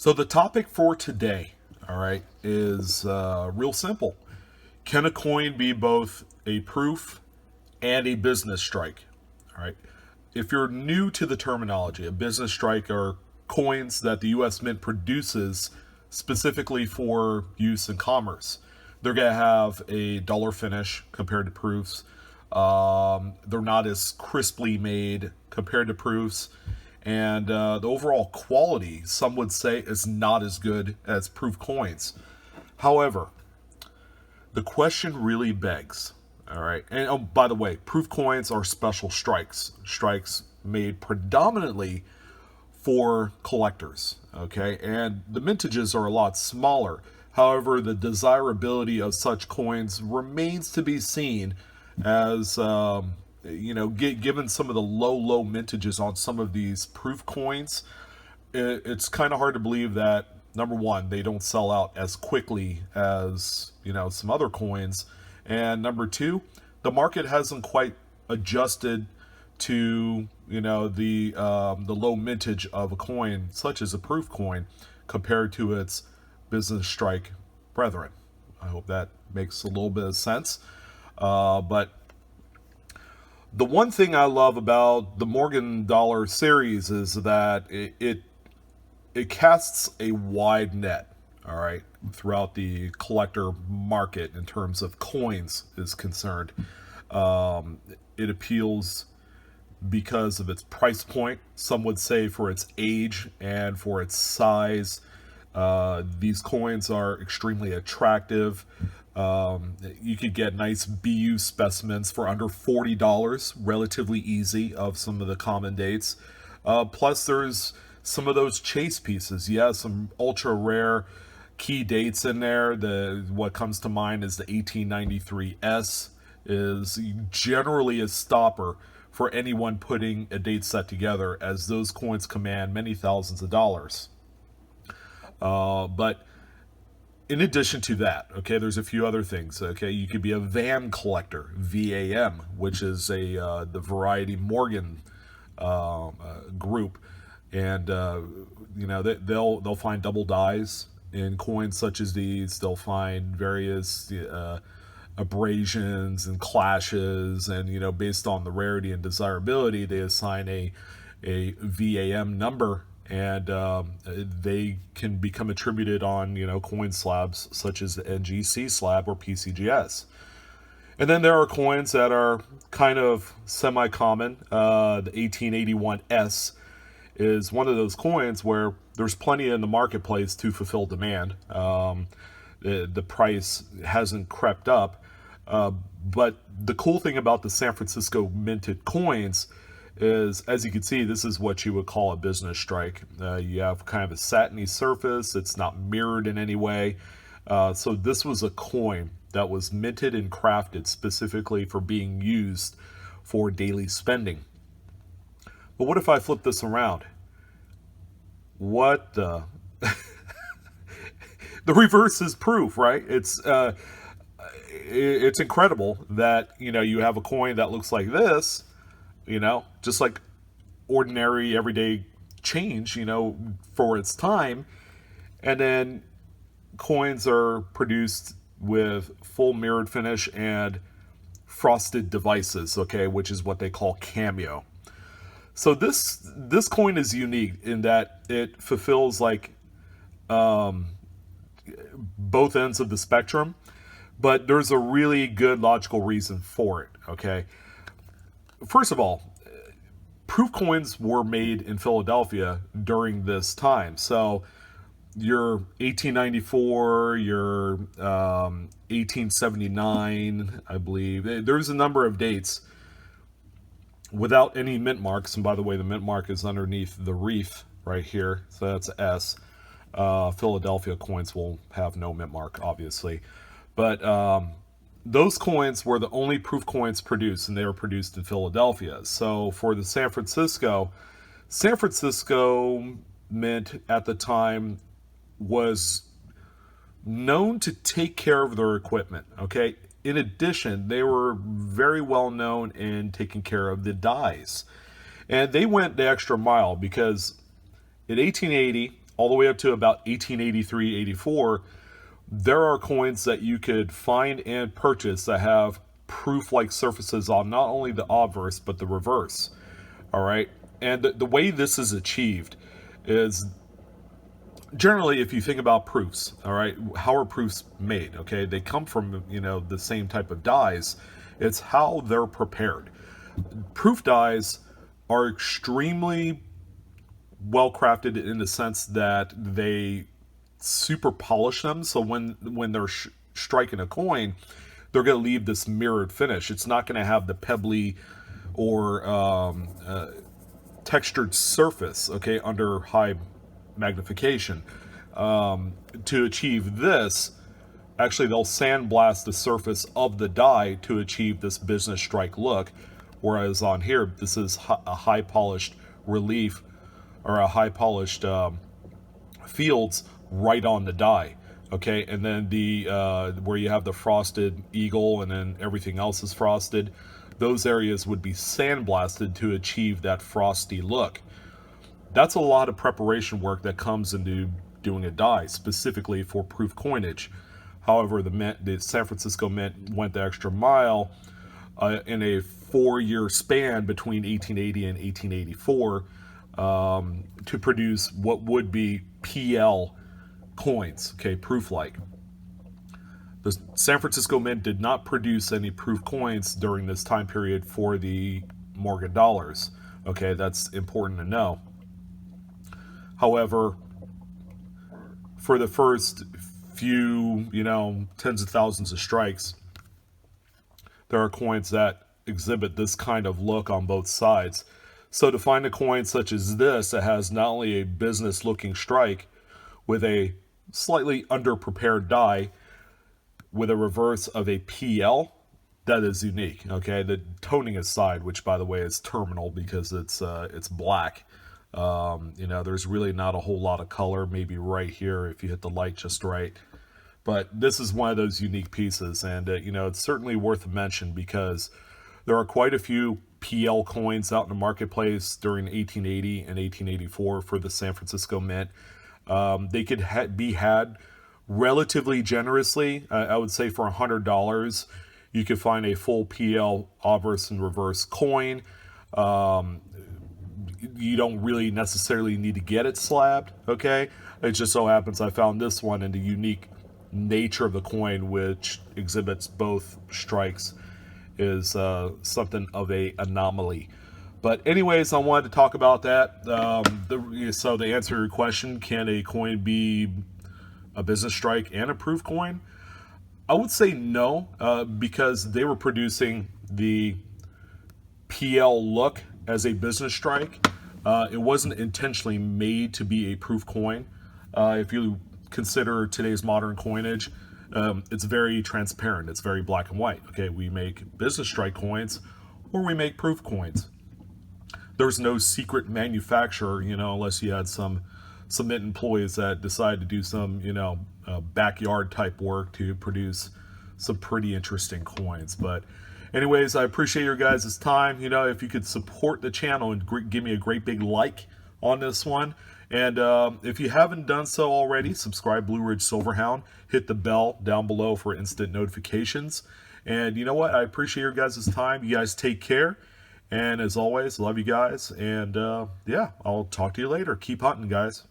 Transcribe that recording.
So the topic for today, all right, is real simple. Can a coin be both a proof and a business strike? All right. If you're new to the terminology, a business strike are coins that the U.S. Mint produces specifically for use in commerce. They're going to have a duller finish compared to proofs. They're not as crisply made compared to proofs. And the overall quality, some would say, is not as good as proof coins. However, the question really begs, all right. And oh, by the way, proof coins are special strikes made predominantly for collectors, okay? And the mintages are a lot smaller. However, the desirability of such coins remains to be seen as, given some of the low mintages on some of these proof coins, it's kind of hard to believe that, number one, they don't sell out as quickly as, some other coins. And number two, the market hasn't quite adjusted to the low mintage of a coin such as a proof coin compared to its business strike brethren. I hope that makes a little bit of sense. But the one thing I love about the Morgan Dollar series is that it casts a wide net, all right, throughout the collector market in terms of coins is concerned. It appeals because of its price point, some would say for its age and for its size. These coins are extremely attractive. You could get nice BU specimens for under $40, relatively easy, of some of the common dates. Plus, there's some of those chase pieces. Yeah, some ultra rare key dates in there. What comes to mind is the 1893S is generally a stopper for anyone putting a date set together, as those coins command many thousands of dollars. But in addition to that, okay, there's a few other things. Okay, you could be a VAM collector, VAM, which is the Variety Morgan group, and they'll find double dies in coins such as these. They'll find various abrasions and clashes, and based on the rarity and desirability, they assign a VAM number, and they can become attributed on coin slabs such as the NGC slab or PCGS. And then there are coins that are kind of semi-common. The 1881S is one of those coins where there's plenty in the marketplace to fulfill demand. The price hasn't crept up. But the cool thing about the San Francisco minted coins is, as you can see, this is what you would call a business strike. You have kind of a satiny surface. It's not mirrored in any way. So this was a coin that was minted and crafted specifically for being used for daily spending. But what if I flip this around? What the... The reverse is proof, right? It's incredible that you have a coin that looks like this, just like ordinary everyday change, for its time, and then coins are produced with full mirrored finish and frosted devices, okay, which is what they call cameo. So this coin is unique in that it fulfills like both ends of the spectrum, but there's a really good logical reason for it, okay? First of all, proof coins were made in Philadelphia during this time. So your 1894, your 1879, I believe. There's a number of dates without any mint marks. And by the way, the mint mark is underneath the reef right here. So that's S. Philadelphia coins will have no mint mark, obviously. But those coins were the only proof coins produced, and they were produced in Philadelphia. So for the San Francisco Mint at the time was known to take care of their equipment, okay? In addition, they were very well known in taking care of the dies. And they went the extra mile because in 1880, all the way up to about 1883, 84, there are coins that you could find and purchase that have proof-like surfaces on not only the obverse, but the reverse. All right. And the way this is achieved is generally, if you think about proofs, all right, how are proofs made? Okay. They come from, the same type of dies. It's how they're prepared. Proof dies are extremely well crafted in the sense that they super polish them. So when they're striking a coin, they're going to leave this mirrored finish. It's not going to have the pebbly or textured surface, okay, under high magnification. To achieve this, actually they'll sandblast the surface of the die to achieve this business strike look, whereas on here this is a high polished relief or a high polished fields right on the die. Okay, and then the where you have the frosted eagle and then everything else is frosted, those areas would be sandblasted to achieve that frosty look. That's a lot of preparation work that comes into doing a die, specifically for proof coinage. However, the San Francisco Mint went the extra mile in a 4-year span between 1880 and 1884 to produce what would be PL coins, okay, proof-like. The San Francisco Mint did not produce any proof coins during this time period for the Morgan dollars. Okay, that's important to know. However, for the first few, tens of thousands of strikes, there are coins that exhibit this kind of look on both sides. So to find a coin such as this that has not only a business looking strike with a slightly underprepared die with a reverse of a PL, that is unique. Okay, the toning aside, which by the way is terminal because it's black. There's really not a whole lot of color, maybe right here if you hit the light just right. But this is one of those unique pieces, and it's certainly worth a mention because there are quite a few PL coins out in the marketplace during 1880 and 1884 for the San Francisco Mint. They could be had relatively generously. I would say for $100, you could find a full PL obverse and reverse coin. You don't really necessarily need to get it slabbed, okay? It just so happens I found this one, and the unique nature of the coin, which exhibits both strikes, is something of a anomaly. But anyways, I wanted to talk about that. So to answer your question, can a coin be a business strike and a proof coin? I would say no, because they were producing the PL look as a business strike. It wasn't intentionally made to be a proof coin. If you consider today's modern coinage, it's very transparent. It's very black and white. Okay, we make business strike coins or we make proof coins. There's no secret manufacturer, unless you had some Mint employees that decide to do some, backyard type work to produce some pretty interesting coins. But anyways, I appreciate your guys' time. If you could support the channel and give me a great big like on this one. And if you haven't done so already, subscribe Blue Ridge Silverhound. Hit the bell down below for instant notifications. And you know what? I appreciate your guys' time. You guys take care. And as always, love you guys. And yeah, I'll talk to you later. Keep hunting, guys.